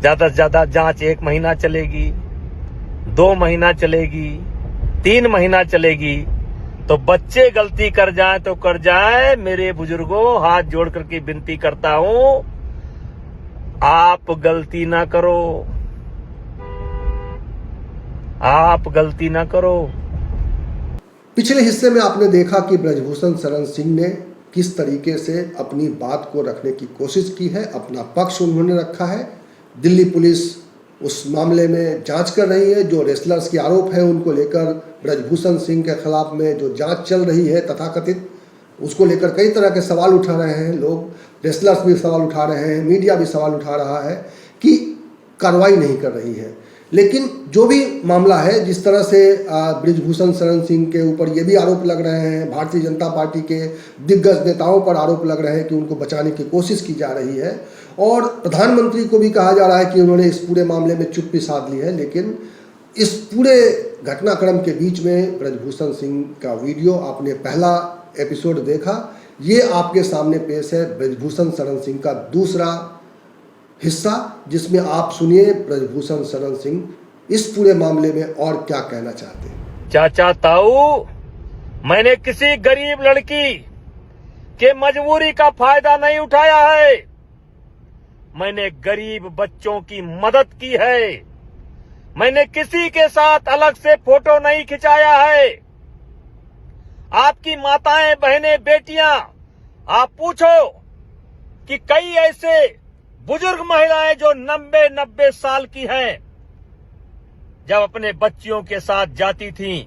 ज्यादा से ज्यादा जांच 1 महीना चलेगी, 2 महीना चलेगी, 3 महीना चलेगी। तो बच्चे गलती कर जाएं तो कर जाएं। मेरे बुजुर्गों, हाथ जोड़ करके विनती करता हूं, आप गलती ना करो, आप गलती ना करो। पिछले हिस्से में आपने देखा कि ब्रजभूषण शरण सिंह ने किस तरीके से अपनी बात को रखने की कोशिश की है, अपना पक्ष उन्होंने रखा है। दिल्ली पुलिस उस मामले में जांच कर रही है। जो रेसलर्स के आरोप है उनको लेकर ब्रजभूषण सिंह के खिलाफ में जो जांच चल रही है तथाकथित, उसको लेकर कई तरह के सवाल उठा रहे हैं लोग। रेसलर्स भी सवाल उठा रहे हैं, मीडिया भी सवाल उठा रहा है कि कार्रवाई नहीं कर रही है। लेकिन जो भी मामला है, जिस तरह से ब्रजभूषण शरण सिंह के ऊपर ये भी आरोप लग रहे हैं, भारतीय जनता पार्टी के दिग्गज नेताओं पर आरोप लग रहे हैं कि उनको बचाने की कोशिश की जा रही है, और प्रधानमंत्री को भी कहा जा रहा है कि उन्होंने इस पूरे मामले में चुप्पी साध ली है। लेकिन इस पूरे घटनाक्रम के बीच में ब्रजभूषण सिंह का वीडियो आपने पहला एपिसोड देखा, ये आपके सामने पेश है ब्रजभूषण शरण सिंह का दूसरा हिस्सा, जिसमें आप सुनिए ब्रजभूषण शरण सिंह इस पूरे मामले में और क्या कहना चाहते हैं। चाचा ताऊ, मैंने किसी गरीब लड़की के मजबूरी का फायदा नहीं उठाया है। मैंने गरीब बच्चों की मदद की है। मैंने किसी के साथ अलग से फोटो नहीं खिंचाया है। आपकी माताएं, बहनें, बेटियां, आप पूछो कि कई ऐसे बुजुर्ग महिलाएं जो 90 साल की हैं, जब अपने बच्चियों के साथ जाती थीं,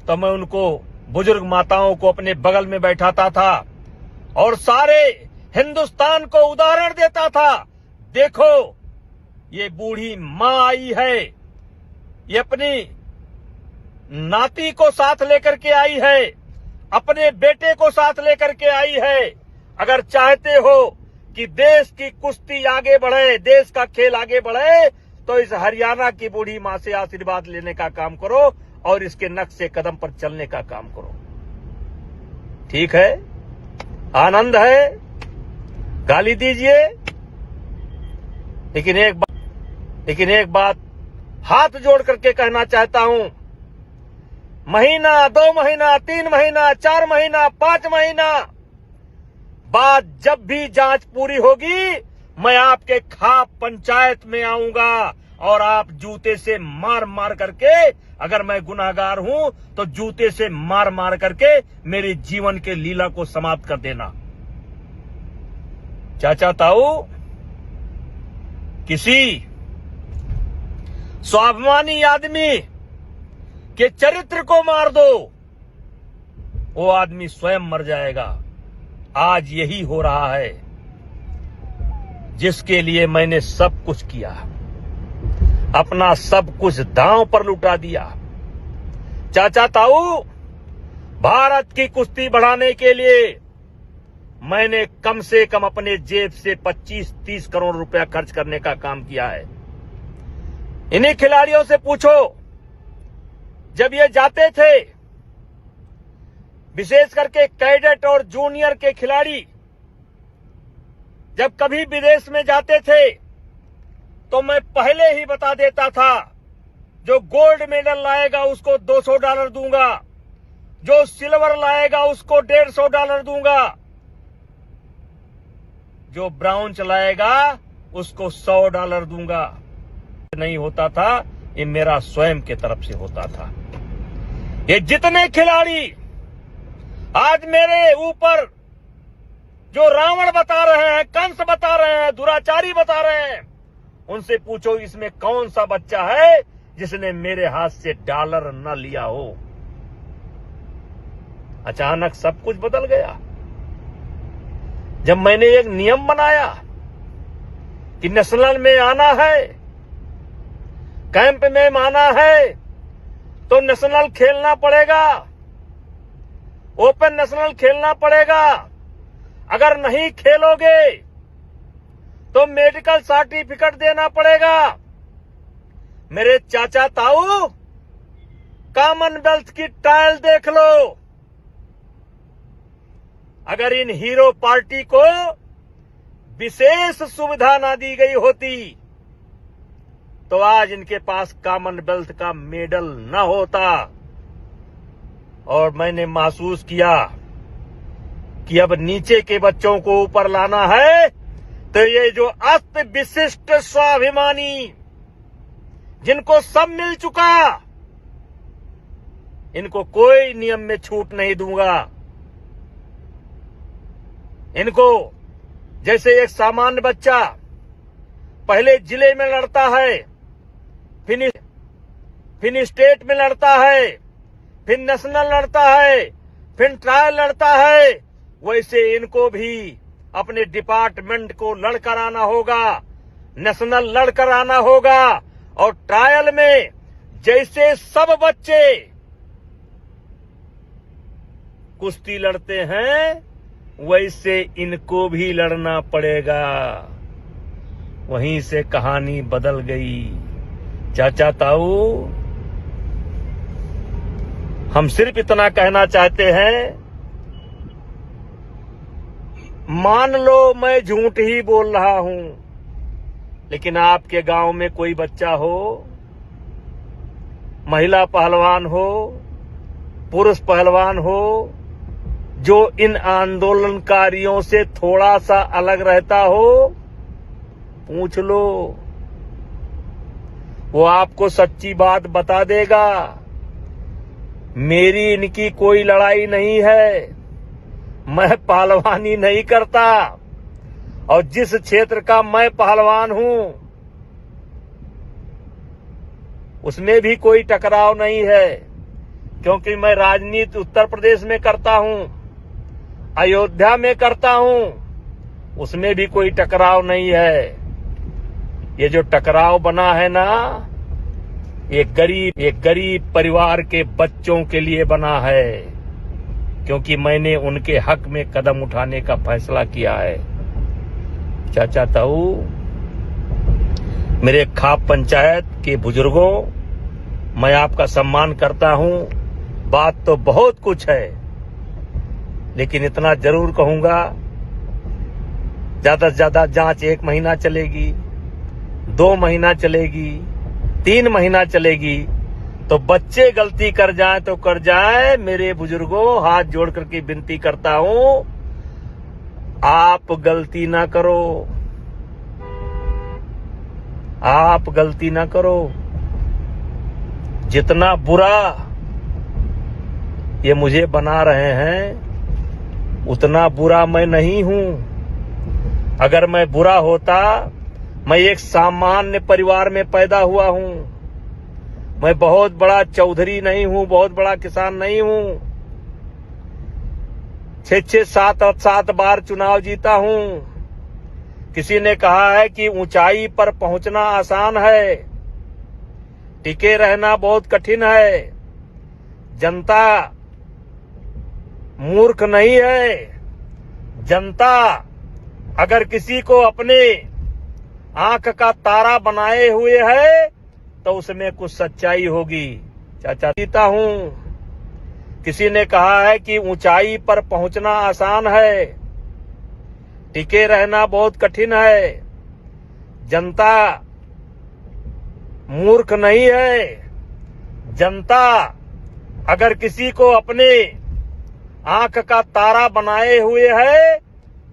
तो मैं उनको, बुजुर्ग माताओं को अपने बगल में बैठाता था और सारे हिंदुस्तान को उदाहरण देता था। देखो, ये बूढ़ी मां आई है, ये अपनी नाती को साथ लेकर के आई है, अपने बेटे को साथ लेकर के आई है। अगर चाहते हो कि देश की कुश्ती आगे बढ़े, देश का खेल आगे बढ़े, तो इस हरियाणा की बूढ़ी मां से आशीर्वाद लेने का काम करो और इसके नक्शे कदम पर चलने का काम करो। ठीक है, आनंद है, गाली दीजिए, लेकिन एक बात हाथ जोड़ करके कहना चाहता हूं, महीना, 2 महीना, 3 महीना, 4 महीना, 5 महीना बाद जब भी जांच पूरी होगी, मैं आपके खाप पंचायत में आऊंगा और आप जूते से मार मार करके, अगर मैं गुनाहगार हूं तो जूते से मार मार करके मेरे जीवन के लीला को समाप्त कर देना। चाचा ताऊ, किसी स्वाभिमानी आदमी के चरित्र को मार दो, वो आदमी स्वयं मर जाएगा। आज यही हो रहा है, जिसके लिए मैंने सब कुछ किया, अपना सब कुछ दांव पर लुटा दिया। चाचा ताऊ, भारत की कुश्ती बढ़ाने के लिए मैंने कम से कम अपने जेब से 25-30 करोड़ रुपया खर्च करने का काम किया है। इन्हीं खिलाड़ियों से पूछो, जब ये जाते थे, विशेष करके कैडेट और जूनियर के खिलाड़ी जब कभी विदेश में जाते थे, तो मैं पहले ही बता देता था, जो गोल्ड मेडल लाएगा उसको $200 दूंगा, जो सिल्वर लाएगा उसको $150 दूंगा, जो ब्राउंज लाएगा उसको $100 दूंगा। नहीं होता था, ये मेरा स्वयं के तरफ से होता था। ये जितने खिलाड़ी आज मेरे ऊपर जो रावण बता रहे हैं, कंस बता रहे हैं, दुराचारी बता रहे हैं, उनसे पूछो इसमें कौन सा बच्चा है जिसने मेरे हाथ से डॉलर न लिया हो। अचानक सब कुछ बदल गया जब मैंने एक नियम बनाया कि नेशनल में आना है, कैंप में आना है तो नेशनल खेलना पड़ेगा, ओपन नेशनल खेलना पड़ेगा। अगर नहीं खेलोगे तो मेडिकल सर्टिफिकेट देना पड़ेगा। मेरे चाचा ताऊ, कॉमनवेल्थ की टाइल देख लो। अगर इन हीरो पार्टी को विशेष सुविधा ना दी गई होती तो आज इनके पास कॉमनवेल्थ का मेडल न होता। और मैंने महसूस किया कि अब नीचे के बच्चों को ऊपर लाना है, तो ये जो अस्त विशिष्ट स्वाभिमानी जिनको सब मिल चुका, इनको कोई नियम में छूट नहीं दूंगा। इनको जैसे एक सामान्य बच्चा पहले जिले में लड़ता है, फिर स्टेट में लड़ता है, फिर नेशनल लड़ता है, फिर ट्रायल लड़ता है, वैसे इनको भी अपने डिपार्टमेंट को लड़कर आना होगा, नेशनल लड़कर आना होगा। और ट्रायल में जैसे सब बच्चे कुश्ती लड़ते हैं, वैसे इनको भी लड़ना पड़ेगा। वहीं से कहानी बदल गई। चाचा ताऊ, हम सिर्फ इतना कहना चाहते हैं, मान लो मैं झूठ ही बोल रहा हूं, लेकिन आपके गांव में कोई बच्चा हो, महिला पहलवान हो, पुरुष पहलवान हो, जो इन आंदोलनकारियों से थोड़ा सा अलग रहता हो, पूछ लो, वो आपको सच्ची बात बता देगा। मेरी इनकी कोई लड़ाई नहीं है, मैं पहलवानी नहीं करता, और जिस क्षेत्र का मैं पहलवान हूं उसमें भी कोई टकराव नहीं है, क्योंकि मैं राजनीति उत्तर प्रदेश में करता हूं, अयोध्या में करता हूं, उसमें भी कोई टकराव नहीं है। ये जो टकराव बना है ना, एक गरीब परिवार के बच्चों के लिए बना है, क्योंकि मैंने उनके हक में कदम उठाने का फैसला किया है। चाचा ताऊ, मेरे खाप पंचायत के बुजुर्गों, मैं आपका सम्मान करता हूं। बात तो बहुत कुछ है, लेकिन इतना जरूर कहूंगा, ज्यादा से ज्यादा जांच 1 महीना चलेगी, 2 महीना चलेगी, 3 महीना चलेगी, तो बच्चे गलती कर जाएं तो कर जाएं। मेरे बुजुर्गों, हाथ जोड़ करके विनती करता हूं, आप गलती ना करो, आप गलती ना करो। जितना बुरा ये मुझे बना रहे हैं, उतना बुरा मैं नहीं हूं। अगर मैं बुरा होता, मैं एक सामान्य परिवार में पैदा हुआ हूं। मैं बहुत बड़ा चौधरी नहीं हूं, बहुत बड़ा किसान नहीं हूं। 6-6, 7 बार चुनाव जीता हूं। किसी ने कहा है कि ऊंचाई पर पहुंचना आसान है, टिके रहना बहुत कठिन है। जनता मूर्ख नहीं है। जनता अगर किसी को अपने आंख का तारा बनाए हुए है, तो उसमें कुछ सच्चाई होगी। चाचा जीता हूं। किसी ने कहा है कि ऊंचाई पर पहुंचना आसान है, टिके रहना बहुत कठिन है। जनता मूर्ख नहीं है। जनता अगर किसी को अपने आंख का तारा बनाए हुए है,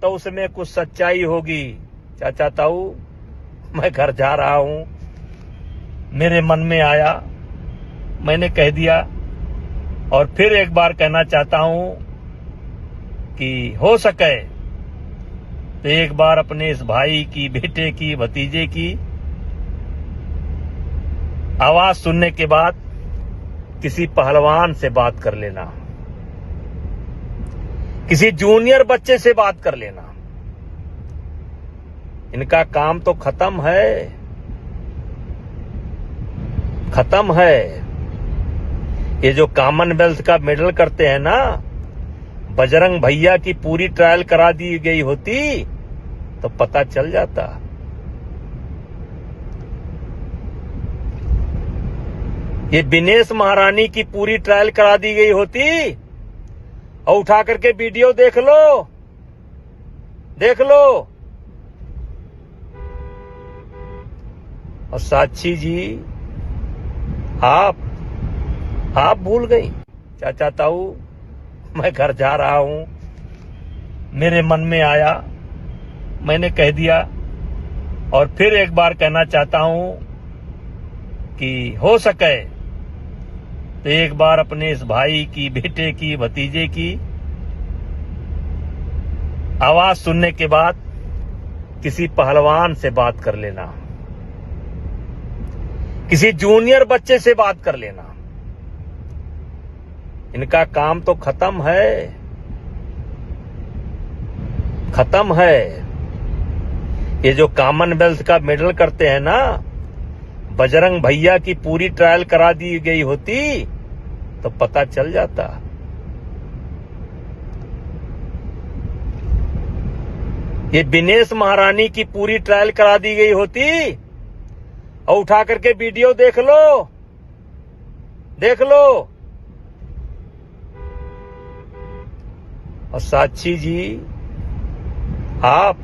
तो उसमें कुछ सच्चाई होगी। चाचा ताऊ, मैं घर जा रहा हूं, मेरे मन में आया, मैंने कह दिया। और फिर एक बार कहना चाहता हूं कि हो सके तो एक बार अपने इस भाई की, बेटे की, भतीजे की आवाज सुनने के बाद किसी पहलवान से बात कर लेना, किसी जूनियर बच्चे से बात कर लेना। इनका काम तो खत्म है, खत्म है। ये जो कॉमनवेल्थ का मेडल करते हैं ना, बजरंग भैया की पूरी ट्रायल करा दी गई होती तो पता चल जाता। ये विनेश महारानी की पूरी ट्रायल करा दी गई होती, और उठा करके वीडियो देख लो, देख लो। और साक्षी जी आप भूल गई। चाचा ताऊ, मैं घर जा रहा हूं, मेरे मन में आया, मैंने कह दिया। और फिर एक बार कहना चाहता हूं कि हो सके तो एक बार अपने इस भाई की, बेटे की, भतीजे की आवाज सुनने के बाद किसी पहलवान से बात कर लेना, किसी जूनियर बच्चे से बात कर लेना। इनका काम तो खत्म है। ये जो कॉमनवेल्थ का मेडल करते हैं ना, बजरंग भैया की पूरी ट्रायल करा दी गई होती तो पता चल जाता। ये दिनेश महारानी की पूरी ट्रायल करा दी गई होती और उठा करके वीडियो देख लो। और साक्षी जी आप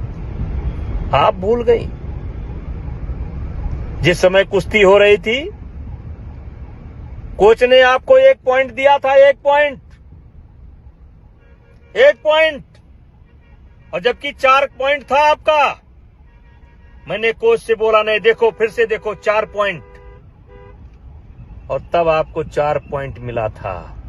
भूल गई। जिस समय कुश्ती हो रही थी, कोच ने आपको 1 पॉइंट दिया था, 1 पॉइंट, और जबकि 4 पॉइंट था आपका। मैंने कोच से बोला नहीं, देखो फिर से देखो 4 पॉइंट, और तब आपको 4 पॉइंट मिला था।